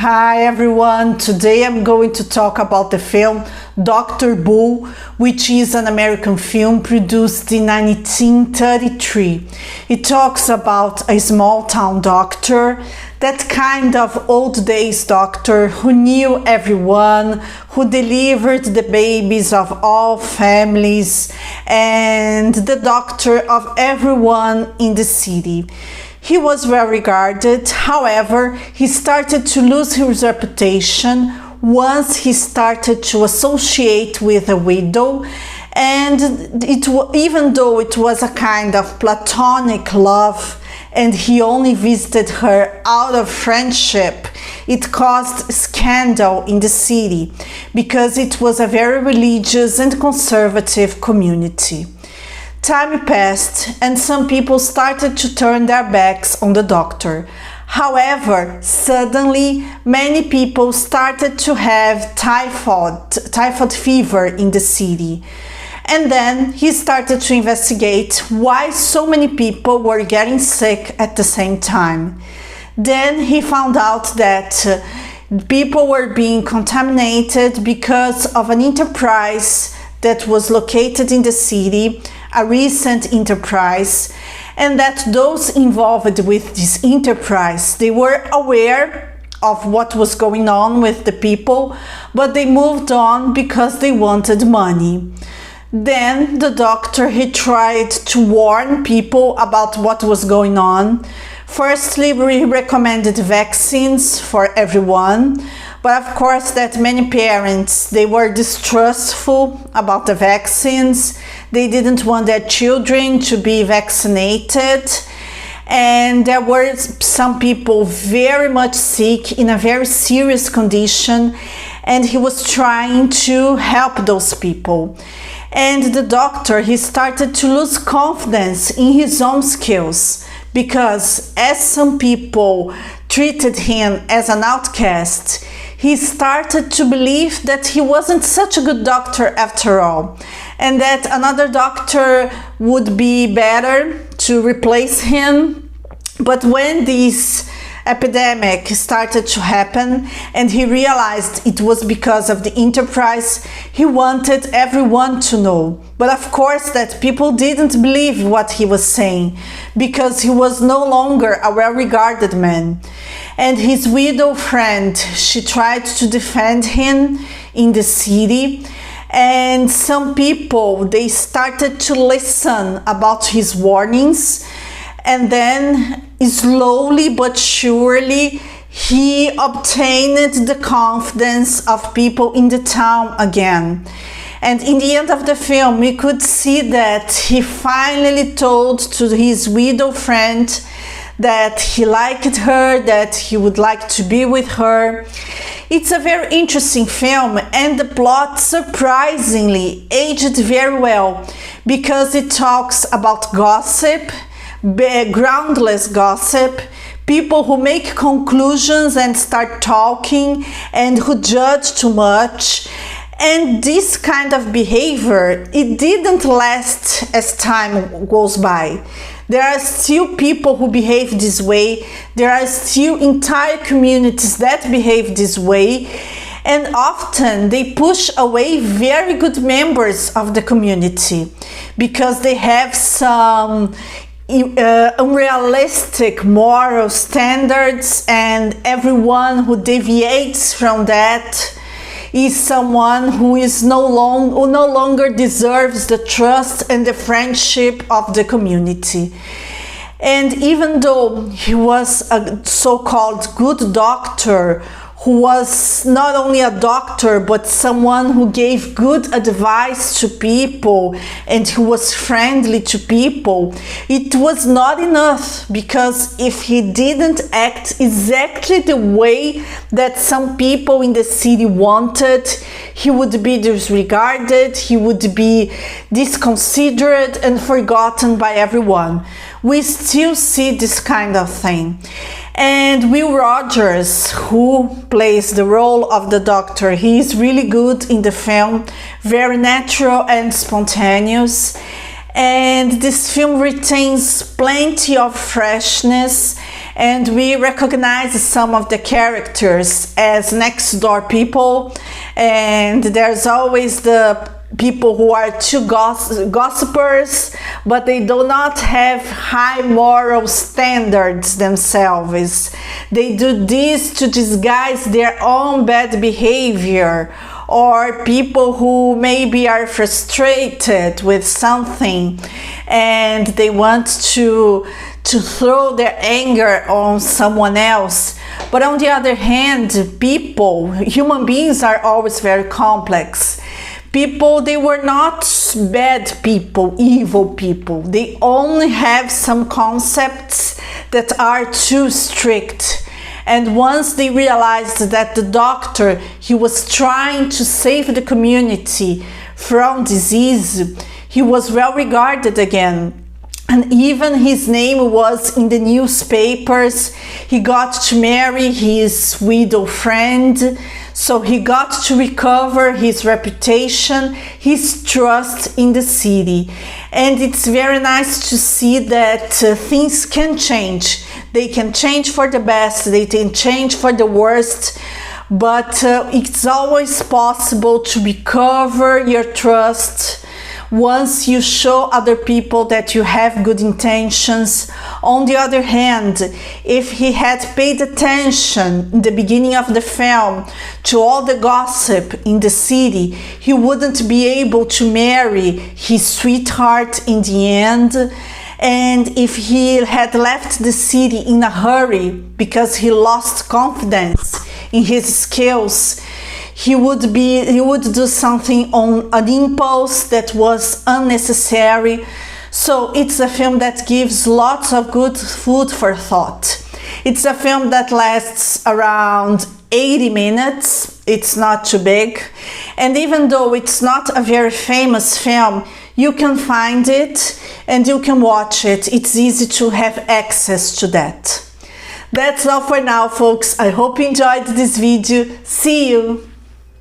Hi everyone, today I'm going to talk about the film Dr. Bull, which is an American film produced in 1933. It talks about a small town doctor, that kind of old days doctor who knew everyone, who delivered the babies of all families, and the doctor of everyone in the city. He was well regarded, however, he started to lose his reputation once he started to associate with a widow, and even though it was a kind of platonic love and he only visited her out of friendship, it caused scandal in the city because it was a very religious and conservative community. Time passed and some people started to turn their backs on the doctor. However, suddenly many people started to have typhoid fever in the city. And then he started to investigate why so many people were getting sick at the same time. Then he found out that people were being contaminated because of an enterprise that was located in the city, a recent enterprise, and that those involved with this enterprise, they were aware of what was going on with the people, but they moved on because they wanted money. Then the doctor, he tried to warn people about what was going on. Firstly, we recommended vaccines for everyone, but of course that many parents, they were distrustful about the vaccines. They didn't want their children to be vaccinated, and there were some people very much sick in a very serious condition, and he was trying to help those people. And the doctor, he started to lose confidence in his own skills, because as some people treated him as an outcast, he started to believe that he wasn't such a good doctor after all, and that another doctor would be better to replace him. But when this epidemic started to happen and he realized it was because of the enterprise, he wanted everyone to know. But of course that people didn't believe what he was saying, because he was no longer a well-regarded man. And his widow friend, she tried to defend him in the city, and some people, they started to listen about his warnings, and then slowly but surely he obtained the confidence of people in the town again. And in the end of the film, we could see that he finally told to his widow friend that he liked her, that he would like to be with her. It's a very interesting film, and the plot surprisingly aged very well, because it talks about gossip, groundless gossip, people who make conclusions and start talking and who judge too much. And this kind of behavior, it didn't last as time goes by. There are still people who behave this way. There are still entire communities that behave this way. And often they push away very good members of the community because they have some unrealistic moral standards, and everyone who deviates from that is someone who no longer deserves the trust and the friendship of the community. And even though he was a so-called good doctor, who was not only a doctor but someone who gave good advice to people and who was friendly to people, it was not enough, because if he didn't act exactly the way that some people in the city wanted, he would be disregarded, he would be disconsidered and forgotten by everyone. We still see this kind of thing. And Will Rogers, who plays the role of the doctor, he is really good in the film, very natural and spontaneous. And this film retains plenty of freshness and we recognize some of the characters as next door people, and there's always the people who are too gossipers, but they do not have high moral standards themselves. They do this to disguise their own bad behavior, or people who maybe are frustrated with something and they want to throw their anger on someone else. But on the other hand, human beings are always very complex. People, they were not bad people, evil people. They only have some concepts that are too strict. And once they realized that the doctor, he was trying to save the community from disease, he was well regarded again. And even his name was in the newspapers. He got to marry his widow friend. So he got to recover his reputation, his trust in the city. And it's very nice to see that things can change. They can change for the best, they can change for the worst, but it's always possible to recover your trust once you show other people that you have good intentions. On the other hand, if he had paid attention in the beginning of the film to all the gossip in the city, he wouldn't be able to marry his sweetheart in the end. And if he had left the city in a hurry because he lost confidence in his skills, he would do something on an impulse that was unnecessary. So it's a film that gives lots of good food for thought. It's a film that lasts around 80 minutes. It's not too big. And even though it's not a very famous film, you can find it and you can watch it. It's easy to have access to that. That's all for now, folks. I hope you enjoyed this video. See you!